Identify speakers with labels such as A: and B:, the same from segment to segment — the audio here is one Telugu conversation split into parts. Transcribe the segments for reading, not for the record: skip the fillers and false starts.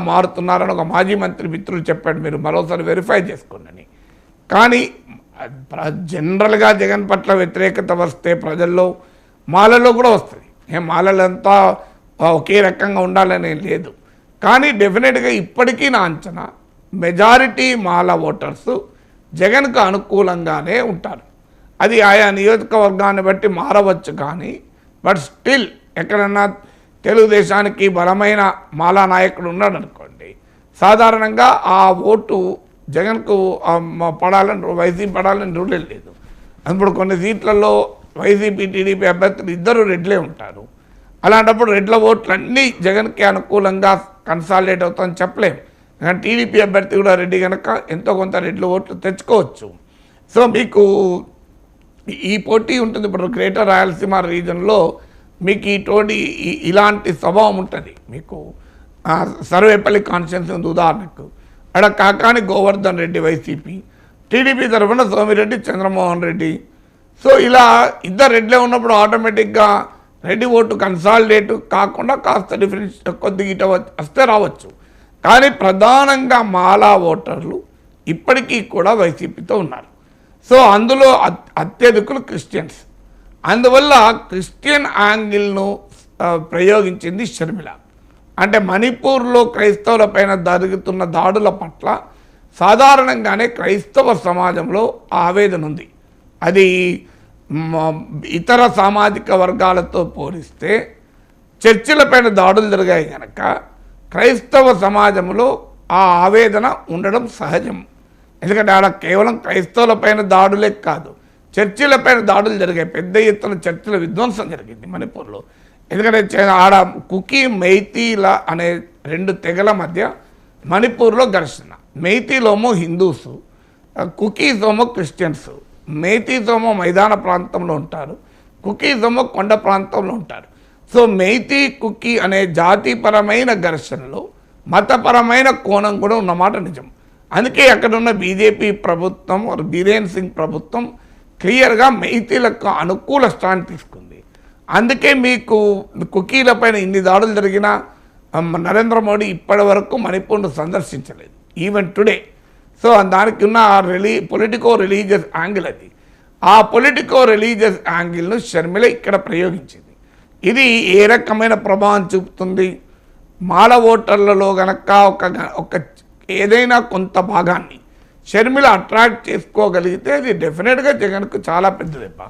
A: మారుతున్నారని ఒక మాజీ మంత్రి మిత్రులు చెప్పాడు, మీరు మరోసారి వెరిఫై చేసుకోండి. కానీ జనరల్గా జగన్ పట్ల వ్యతిరేకత వస్తే ప్రజల్లో మాలలో కూడా వస్తుంది. మాలలంతా ఒకే రకంగా ఉండాలనే లేదు. కానీ డెఫినెట్గా ఇప్పటికీ నా అంచనా మెజారిటీ మాల ఓటర్స్ జగన్కు అనుకూలంగానే ఉంటారు. అది ఆయా నియోజకవర్గాన్ని బట్టి మారవచ్చు. కానీ బట్ స్టిల్ ఎక్కడన్నా తెలుగుదేశానికి బలమైన మాలా నాయకుడు ఉన్నాడు అనుకోండి, సాధారణంగా ఆ ఓటు జగన్కు పడాలని వైసీపీ పడాలని రూల్ లేదు. అప్పుడు కొన్ని సీట్లలో వైసీపీ టీడీపీ అభ్యర్థులు ఇద్దరు రెడ్లే ఉంటారు. అలాంటప్పుడు రెడ్ల ఓట్లు అన్నీ జగన్కి అనుకూలంగా కన్సాలిడేట్ అవుతామని చెప్పలేము. కానీ టీడీపీ అభ్యర్థి కూడా రెడ్డి కనుక ఎంతో కొంత రెడ్ల ఓట్లు తెచ్చుకోవచ్చు. సో మీకు ఈ పోటీ ఉంటుంది. ఇప్పుడు గ్రేటర్ రాయలసీమ రీజన్లో మీకు ఇలాంటి స్వభావం ఉంటుంది. మీకు సర్వేపల్లి కాన్స్టిట్యున్సీ ఉంది ఉదాహరణకు, అక్కడ కాకాని గోవర్ధన్ రెడ్డి వైసీపీ, టీడీపీ తరఫున సోమిరెడ్డి చంద్రమోహన్ రెడ్డి. సో ఇలా ఇద్దరు రెడ్లే ఉన్నప్పుడు ఆటోమేటిక్గా రెడ్డి ఓటు కన్సాలిడేట్ కాకుండా కాస్త డిఫరెన్స్ కొద్దిగా ఇట వస్తే రావచ్చు. కానీ ప్రధానంగా మాలా ఓటర్లు ఇప్పటికీ కూడా వైసీపీతో ఉన్నారు. సో అందులో అత్యధికులు క్రిస్టియన్స్. అందువల్ల క్రిస్టియన్ యాంగిల్ను ప్రయోగించింది షర్మిల. అంటే మణిపూర్లో క్రైస్తవులపైన జరుగుతున్న దాడుల పట్ల సాధారణంగానే క్రైస్తవ సమాజంలో ఆవేదన ఉంది. అది ఇతర సామాజిక వర్గాలతో పోలిస్తే చర్చిలపైన దాడులు జరిగాయి కనుక క్రైస్తవ సమాజంలో ఆ ఆవేదన ఉండడం సహజం. ఎందుకంటే ఆడ కేవలం క్రైస్తవులపైన దాడులే కాదు, చర్చిలపైన దాడులు జరిగాయి. పెద్ద ఎత్తున చర్చిల విధ్వంసం జరిగింది మణిపూర్లో. ఎందుకంటే ఆడ కుకీ మైతీల అనే రెండు తెగల మధ్య మణిపూర్లో ఘర్షణ. మైతీలోమో హిందూసు, కుకీసోమో క్రిస్టియన్స్. మైతీసోమో మైదాన ప్రాంతంలో ఉంటారు, కుకీసోమో కొండ ప్రాంతంలో ఉంటారు. సో మైతీ కుకీ అనే జాతిపరమైన ఘర్షణలో మతపరమైన కోణం కూడా ఉన్నమాట నిజం. అందుకే అక్కడున్న బీజేపీ ప్రభుత్వం బీరేన్ సింగ్ ప్రభుత్వం క్లియర్గా మైతీలకు అనుకూల స్టాండ్ తీసుకుంది. అందుకే మీకు కుకీలపైన ఇన్ని దాడులు జరిగినా నరేంద్ర మోడీ ఇప్పటి వరకు మణిపూర్ను సందర్శించలేదు, ఈవెన్ టుడే. సో దానికి ఉన్న పొలిటికో రిలీజియస్ యాంగిల్ అది. ఆ పొలిటికో రిలీజియస్ యాంగిల్ను షర్మిల ఇక్కడ ప్రయోగించింది. ఇది ఏ రకమైన ప్రభావం చూపుతుంది? మాల ఓటర్లలో గనక ఒక ఏదైనా కొంత భాగాన్ని షర్మిల అట్రాక్ట్ చేసుకోగలిగితే అది డెఫినెట్గా జగన్కు చాలా పెద్ద దెబ్బ.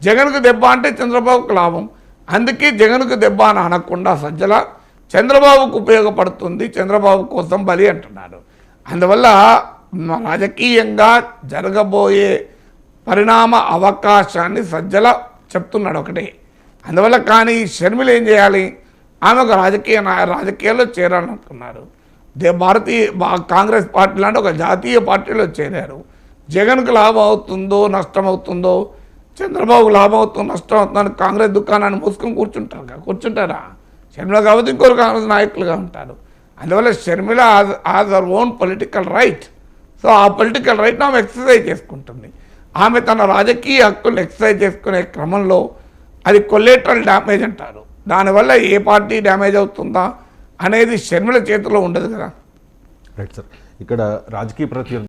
A: జగన్కు దెబ్బ అంటే చంద్రబాబుకు లాభం. అందుకే జగన్కు దెబ్బ అని అనకుండా సజ్జల చంద్రబాబుకు ఉపయోగపడుతుంది, చంద్రబాబు కోసం బలి అంటున్నాడు. అందువల్ల రాజకీయంగా జరగబోయే పరిణామ అవకాశాన్ని సజ్జల చెప్తున్నాడు ఒకటే. అందువల్ల కానీ షర్మిల ఏం చేయాలి? ఆమె ఒక రాజకీయాల్లో చేరాలనుకున్నారు. కాంగ్రెస్ పార్టీ లాంటి ఒక జాతీయ పార్టీలో చేరారు. జగన్కు లాభం అవుతుందో నష్టం అవుతుందో, చంద్రబాబుకు లాభం అవుతుందో నష్టం అవుతుందని కాంగ్రెస్ దుకాణాన్ని మూసుకొని కూర్చుంటారా? షర్మిల కాబట్టి ఇంకొకరు కాంగ్రెస్ నాయకులుగా ఉంటారు. అందువల్ల Sharmila has her own political right. So ఆ పొలిటికల్ రైట్ని ఆమె ఎక్సర్సైజ్ చేసుకుంటుంది. ఆమె తన రాజకీయ హక్కులు ఎక్సర్సైజ్ చేసుకునే క్రమంలో అది కొలేటరల్ డ్యామేజ్ అంటారు. దానివల్ల ఏ పార్టీ డ్యామేజ్ అవుతుందా అనేది షర్మిల చేతిలో ఉండదు కదా.
B: రైట్ సార్, ఇక్కడ రాజకీయ ప్రత్యర్థి